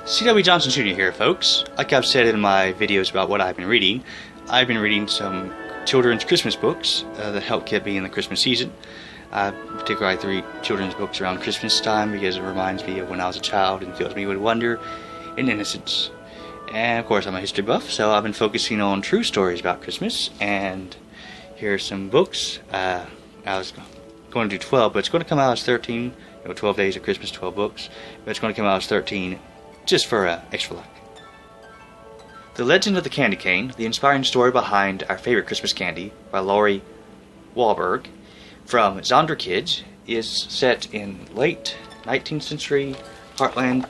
C.W. Johnson Jr. here, folks. Like I've said in my videos about what I've been reading some children's Christmas books that help get me in the Christmas season. Particularly I read children's books around Christmas time because it reminds me of when I was a child and fills me with wonder and innocence. And of course I'm a history buff, so I've been focusing on true stories about Christmas, and here are some books. I was going to do 12, but it's going to come out as 13. 12 days of Christmas, 12 books, but it's going to come out as 13 just for extra luck. The Legend of the Candy Cane, the inspiring story behind our favorite Christmas candy by Lori Wahlberg from Zondra Kids, is set in late 19th century heartland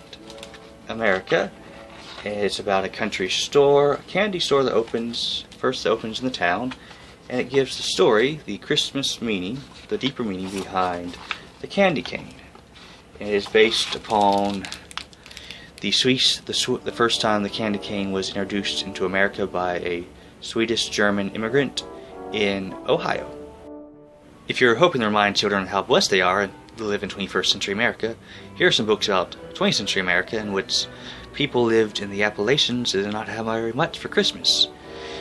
America. It's about a country store, a candy store that opens in the town, and it gives the story the Christmas meaning, the deeper meaning behind the candy cane. It is based upon the first time the candy cane was introduced into America by a Swedish-German immigrant in Ohio. If you're hoping to remind children how blessed they are to live in 21st century America, here are some books about 20th century America in which people lived in the Appalachians and did not have very much for Christmas.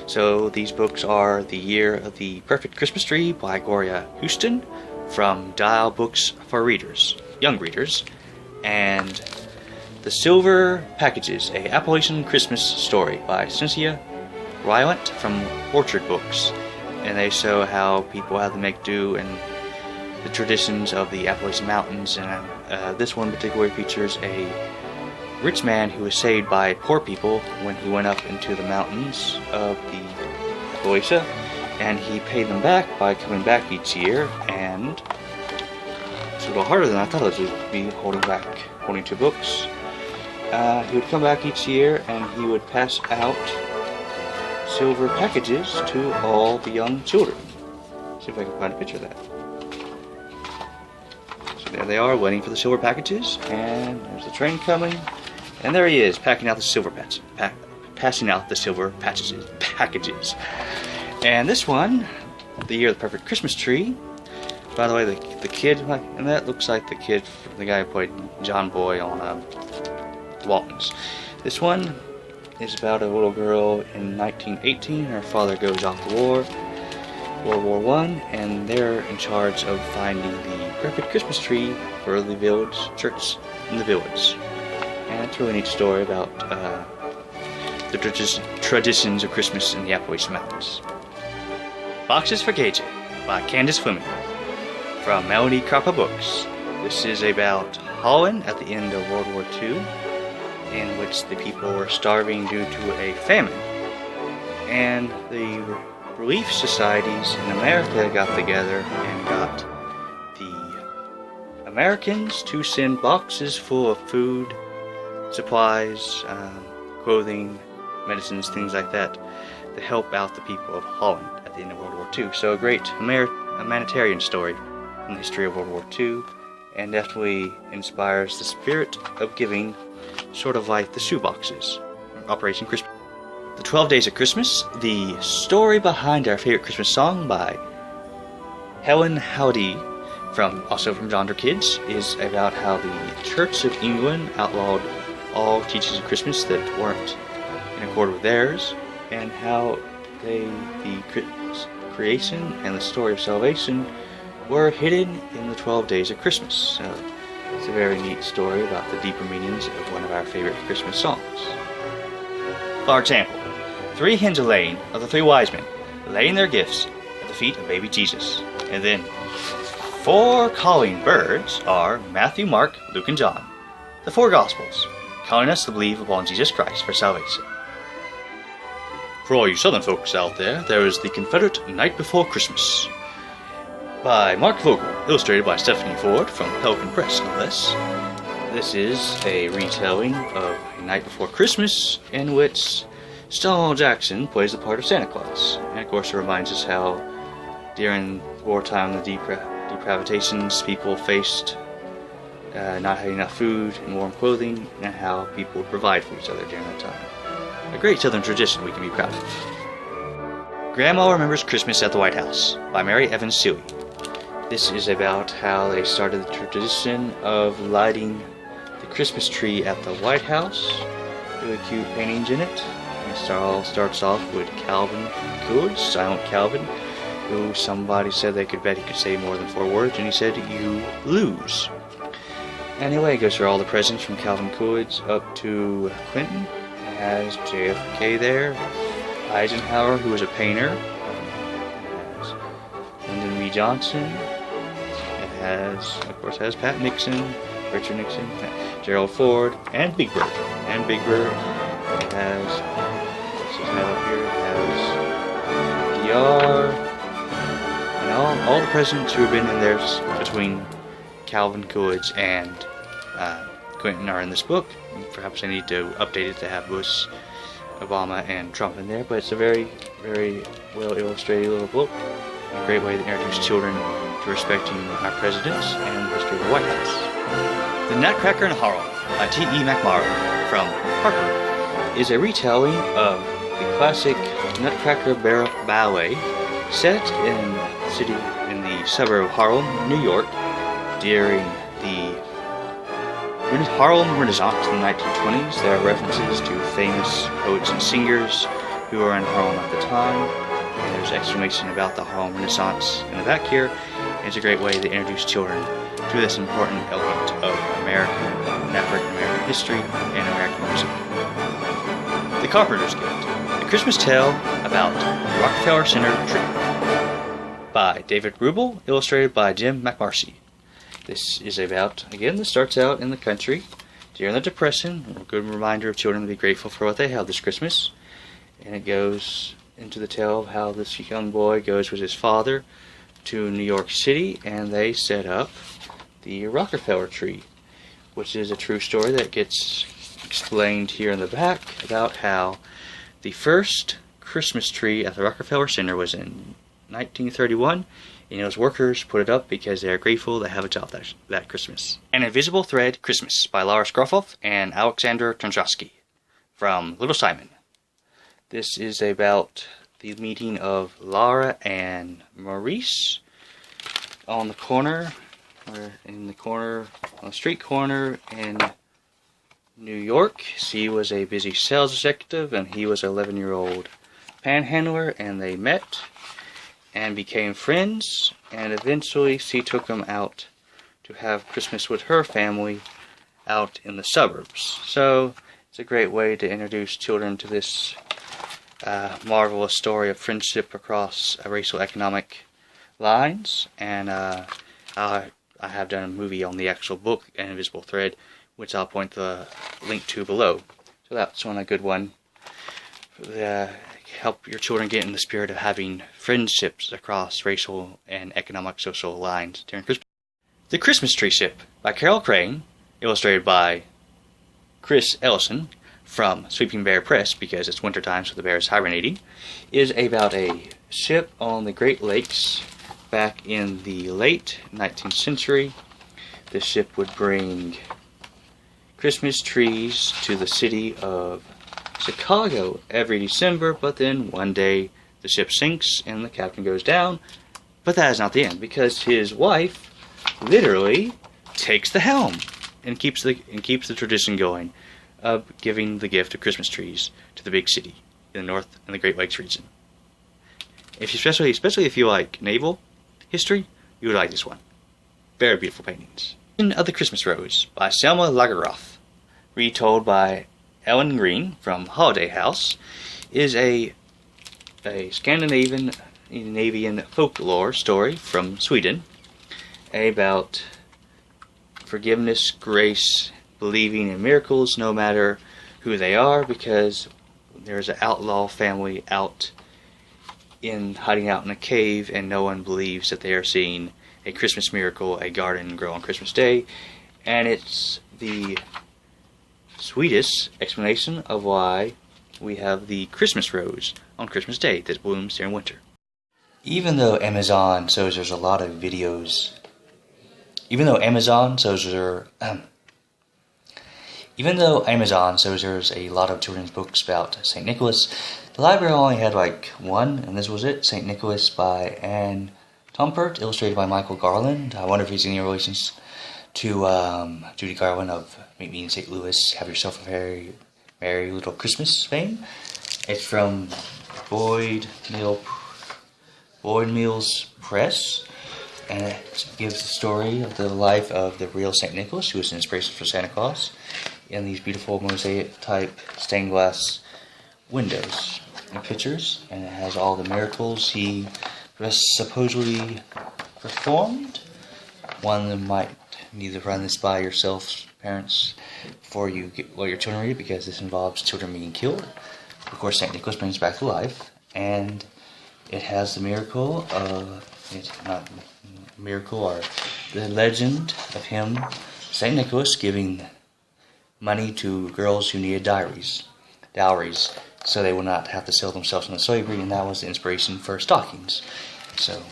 So these books are The Year of the Perfect Christmas Tree by Gloria Houston from Dial Books for Readers, Young Readers, and The Silver Packages, a Appalachian Christmas Story by Cynthia Rylant from Orchard Books. And they show how people have to make do and the traditions of the Appalachian Mountains. And this one particularly features a rich man who was saved by poor people when he went up into the mountains of the Appalachia, and he paid them back by coming back each year. And it's a little harder than I thought it would be holding two books. He would come back each year and he would pass out silver packages to all the young children. See if I can find a picture of that. So there they are, waiting for the silver packages, and there's the train coming, and there he is, passing out the silver packages. And this one, The Year of the Perfect Christmas Tree. By the way, the kid, and that looks like the guy who played John Boy on Waltons. This one is about a little girl in 1918. Her father goes off to war, World War I, and they're in charge of finding the perfect Christmas tree for the village church in the village. And it's a really neat story about the traditions of Christmas in the Appalachian Mountains. Boxes for KJ by Candace Fleming from Melody Croppa Books. This is about Holland at the end of World War II, in which the people were starving due to a famine. And the relief societies in America got together and got the Americans to send boxes full of food, supplies, clothing, medicines, things like that, to help out the people of Holland at the end of World War II. So a great humanitarian story in the history of World War II, and definitely inspires the spirit of giving, sort of like the shoeboxes, Operation Christmas. The 12 Days of Christmas, the story behind our favorite Christmas song by Helen Howdy, also from Zondra Kids, is about how the Church of England outlawed all teachings of Christmas that weren't in accord with theirs, and how the creation and the story of salvation were hidden in the 12 Days of Christmas. So it's a very neat story about the deeper meanings of one of our favorite Christmas songs. For example, 3 hens are laying of the 3 wise men, laying their gifts at the feet of baby Jesus. And then 4 calling birds are Matthew, Mark, Luke, and John, the 4 Gospels, calling us to believe upon Jesus Christ for salvation. For all you Southern folks out there, there is the Confederate Night Before Christmas by Mark Vogel, illustrated by Stephanie Ford from Pelican Press, no less. This is a retelling of A Night Before Christmas, in which Stonewall Jackson plays the part of Santa Claus. And of course it reminds us how during wartime the deprivations people faced, not having enough food and warm clothing, and how people would provide for each other during that time. A great Southern tradition we can be proud of. Grandma Remembers Christmas at the White House by Mary Evans Seeley. This is about how they started the tradition of lighting the Christmas tree at the White House. Really cute paintings in it. It all starts off with Calvin Coolidge, Silent Calvin, who somebody said they could bet he could say more than 4 words, and he said, "You lose." Anyway, it goes through all the presidents from Calvin Coolidge up to Clinton. It has JFK there, Eisenhower, who was a painter. It has Lyndon B. Johnson. It has, of course, Pat Nixon, Richard Nixon, Gerald Ford, and Big Bird. It has, what's his name up here? It has DR, and all the presidents who have been in there between Calvin Coolidge and Clinton are in this book. Perhaps I need to update it to have Bush, Obama, and Trump in there, but it's a very, very well illustrated little book. A great way to introduce children to respecting our presidents and the history of the White House. The Nutcracker in Harlem by T.E. McMurray from Harper is a retelling of the classic Nutcracker ballet set in the suburb of Harlem, New York, during the Harlem Renaissance in the 1920s. There are references to famous poets and singers who were in Harlem at the time, and there's explanation about the Harlem Renaissance in the back here. It's a great way to introduce children to this important element of American and African American history and American music. The Carpenter's Gift, a Christmas tale about the Rockefeller Center tree by David Rubel, illustrated by Jim McMarcy. This is about, again, this starts out in the country during the Depression, a good reminder of children to be grateful for what they have this Christmas. And it goes into the tale of how this young boy goes with his father to New York City, and they set up the Rockefeller tree, which is a true story that gets explained here in the back about how the first Christmas tree at the Rockefeller Center was in 1931. And those workers put it up because they are grateful to have a job that Christmas. An Invisible Thread Christmas by Laura Scuffled and Alexander Trzaskowski from Little Simon. This is about the meeting of Laura and Maurice on the street corner in New York. She was a busy sales executive and he was an 11-year-old panhandler, and they met and became friends, and eventually she took him out to have Christmas with her family out in the suburbs. So it's a great way to introduce children to this marvelous story of friendship across racial economic lines. And I have done a movie on the actual book, An Invisible Thread, which I'll point the link to below. So that's a good one. Help your children get in the spirit of having friendships across racial and economic social lines during Christmas. The Christmas Tree Ship by Carol Crane, illustrated by Chris Ellison from Sweeping Bear Press, because it's wintertime so the bear is hibernating, is about a ship on the Great Lakes back in the late 19th century. This ship would bring Christmas trees to the city of Chicago every December, but then one day the ship sinks and the captain goes down. But that is not the end, because his wife literally takes the helm and keeps the tradition going of giving the gift of Christmas trees to the big city in the North and the Great Lakes region. Especially if you like naval history, you would like this one. Very beautiful paintings. Of the Christmas Rose by Selma Lagerroth, retold by Ellen Green from Holiday House, is a Scandinavian folklore story from Sweden about forgiveness, grace, believing in miracles no matter who they are, because there's an outlaw family hiding out in a cave, and no one believes that they are seeing a Christmas miracle, a garden grow on Christmas Day. And it's the Swedish explanation of why we have the Christmas rose on Christmas Day that blooms during winter. Even though Amazon shows there's a lot of videos, even though Amazon shows there's a lot of children's books about St. Nicholas, the library only had one, and this was it, St. Nicholas by Anne Tumpert, illustrated by Michael Garland. I wonder if he's any relation to Judy Garland of Meet Me in St. Louis, Have Yourself a Very Merry Little Christmas fame. It's from Boyd Mills Press, and it gives the story of the life of the real St. Nicholas, who was an inspiration for Santa Claus, in these beautiful mosaic type stained glass windows and pictures, and it has all the miracles he supposedly performed. One that might need to run this by yourself, parents, before you let your children read it, because this involves children being killed. Of course, St. Nicholas brings back to life, and it has the miracle or the legend of him, St. Nicholas, giving money to girls who needed dowries, so they would not have to sell themselves into slavery, and that was the inspiration for stockings. So,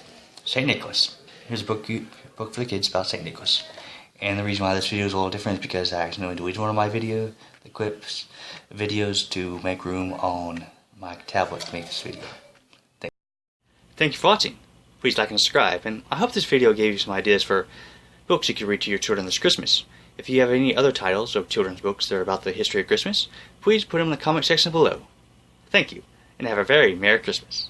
St. Nicholas. Here's a book for the kids about St. Nicholas. And the reason why this video is a little different is because I accidentally deleted one of my videos to make room on my tablet to make this video. Thank you for watching. Please like and subscribe, and I hope this video gave you some ideas for books you could read to your children this Christmas. If you have any other titles of children's books that are about the history of Christmas, please put them in the comment section below. Thank you, and have a very Merry Christmas.